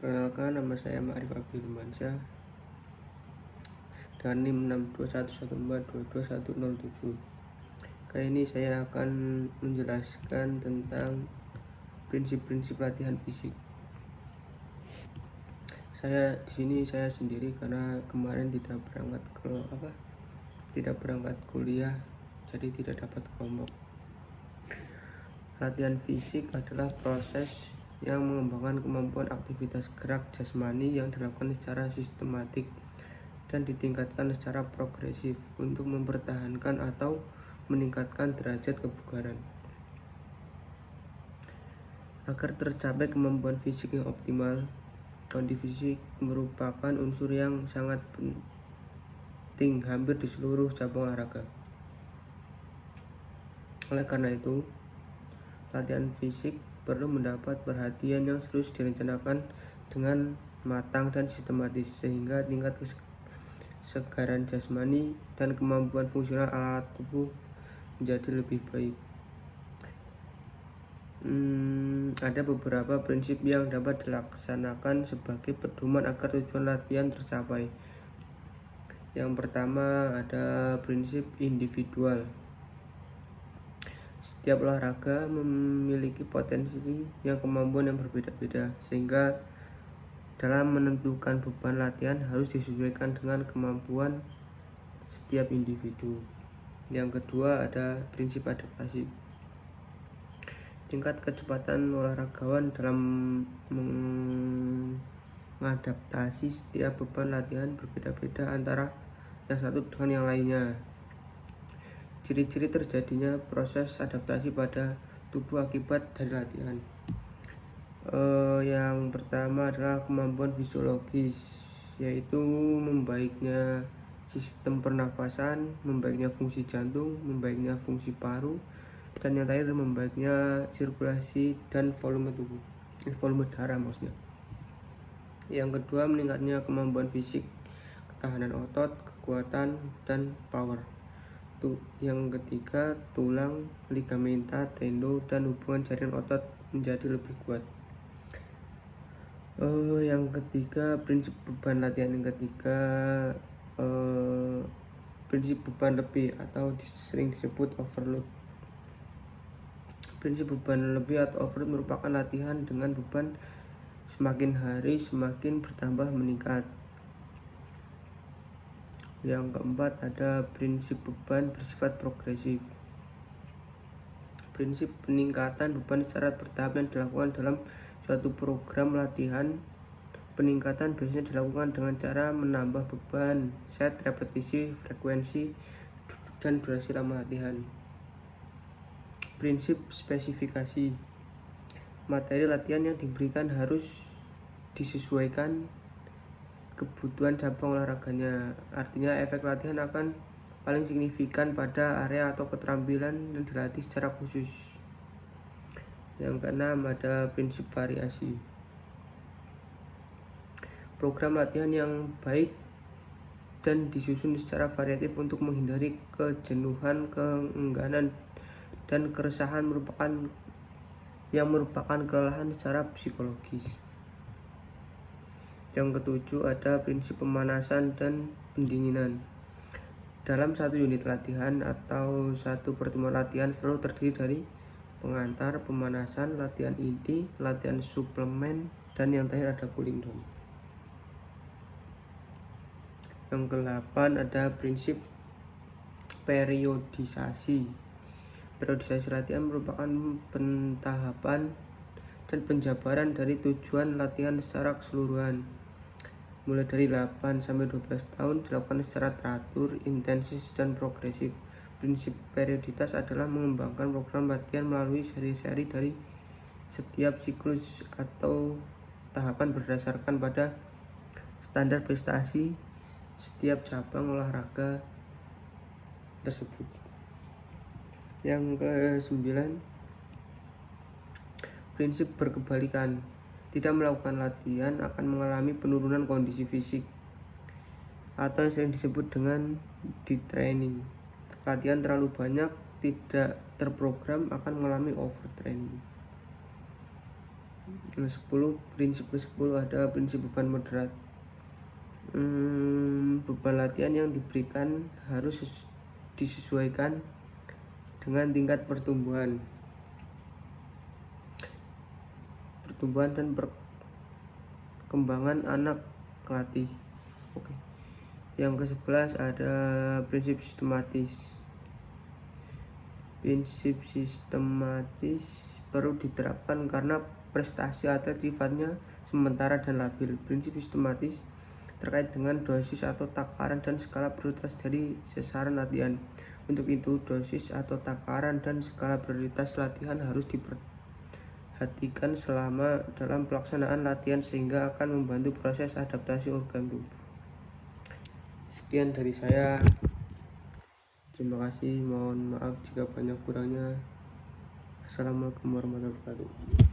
Perkenalkan, nama saya Ma'rif Abdi Rumansyah dengan NIM 62114222107. Kali ini saya akan menjelaskan tentang prinsip-prinsip latihan fisik. Saya di sini sendiri karena kemarin tidak berangkat kuliah, jadi tidak dapat kelompok. Latihan fisik adalah proses yang mengembangkan kemampuan aktivitas gerak jasmani yang dilakukan secara sistematik dan ditingkatkan secara progresif untuk mempertahankan atau meningkatkan derajat kebugaran. Agar tercapai kemampuan fisik yang optimal, kondisi fisik merupakan unsur yang sangat penting hampir di seluruh cabang olahraga. Oleh karena itu, latihan fisik perlu mendapat perhatian yang serius, direncanakan dengan matang dan sistematis sehingga tingkat kesegaran jasmani dan kemampuan fungsional alat tubuh menjadi lebih baik. Ada beberapa prinsip yang dapat dilaksanakan sebagai pedoman agar tujuan latihan tercapai. Yang pertama ada prinsip individual. Setiap olahraga memiliki potensi yang kemampuan yang berbeda-beda, sehingga dalam menentukan beban latihan harus disesuaikan dengan kemampuan setiap individu. Yang kedua ada prinsip adaptasi. Tingkat kecepatan olahragawan dalam mengadaptasi setiap beban latihan berbeda-beda antara yang satu dengan yang lainnya. Ciri-ciri terjadinya proses adaptasi pada tubuh akibat dari latihan. Yang pertama adalah kemampuan fisiologis, yaitu membaiknya sistem pernafasan, membaiknya fungsi jantung, membaiknya fungsi paru, dan yang terakhir membaiknya sirkulasi dan volume tubuh, volume darah maksudnya. Yang kedua meningkatnya kemampuan fisik, ketahanan otot, kekuatan, dan power. Yang ketiga tulang, ligamenta, tendon, dan hubungan jaringan otot menjadi lebih kuat. Yang ketiga prinsip beban latihan. Yang ketiga prinsip beban lebih atau sering disebut overload. Prinsip beban lebih atau overload merupakan latihan dengan beban semakin hari semakin bertambah meningkat. Yang keempat ada prinsip beban bersifat progresif. Prinsip peningkatan beban secara bertahap yang dilakukan dalam suatu program latihan. Peningkatan biasanya dilakukan dengan cara menambah beban, set, repetisi, frekuensi, dan durasi lama latihan. Prinsip spesifikasi. Materi latihan yang diberikan harus disesuaikan kebutuhan cabang olahraganya. Artinya efek latihan akan paling signifikan pada area atau keterampilan yang dilatih secara khusus. Yang keenam ada prinsip variasi. Program latihan yang baik dan disusun secara variatif untuk menghindari kejenuhan, keengganan, dan keresahan merupakan kelelahan secara psikologis. Yang ketujuh ada prinsip pemanasan dan pendinginan. Dalam satu unit latihan atau satu pertemuan latihan selalu terdiri dari pengantar, pemanasan, latihan inti, latihan suplemen, dan yang terakhir ada cooling down. Yang ke-8 ada prinsip periodisasi. Periodisasi latihan merupakan pentahapan dan penjabaran dari tujuan latihan secara keseluruhan. Mulai dari 8 sampai 12 tahun dilakukan secara teratur, intensif, dan progresif. Prinsip perioditas adalah mengembangkan program latihan melalui seri-seri dari setiap siklus atau tahapan berdasarkan pada standar prestasi setiap cabang olahraga tersebut. Yang ke-9 prinsip berkebalikan. Tidak melakukan latihan akan mengalami penurunan kondisi fisik atau yang sering disebut dengan detraining. Latihan terlalu banyak tidak terprogram akan mengalami overtraining. Yang 10, prinsip ke-10 ada prinsip beban moderat. Beban latihan yang diberikan harus disesuaikan dengan tingkat pertumbuhan dan perkembangan anak pelatih. Oke. Yang ke-11 ada prinsip sistematis. Prinsip sistematis perlu diterapkan karena prestasi atlet sifatnya sementara dan labil. Prinsip sistematis terkait dengan dosis atau takaran dan skala prioritas dari sasaran latihan. Untuk itu, dosis atau takaran dan skala prioritas latihan harus diperhatikan selama dalam pelaksanaan latihan sehingga akan membantu proses adaptasi organ tubuh. Sekian dari saya. Terima kasih, mohon maaf jika banyak kurangnya. Assalamualaikum warahmatullahi wabarakatuh.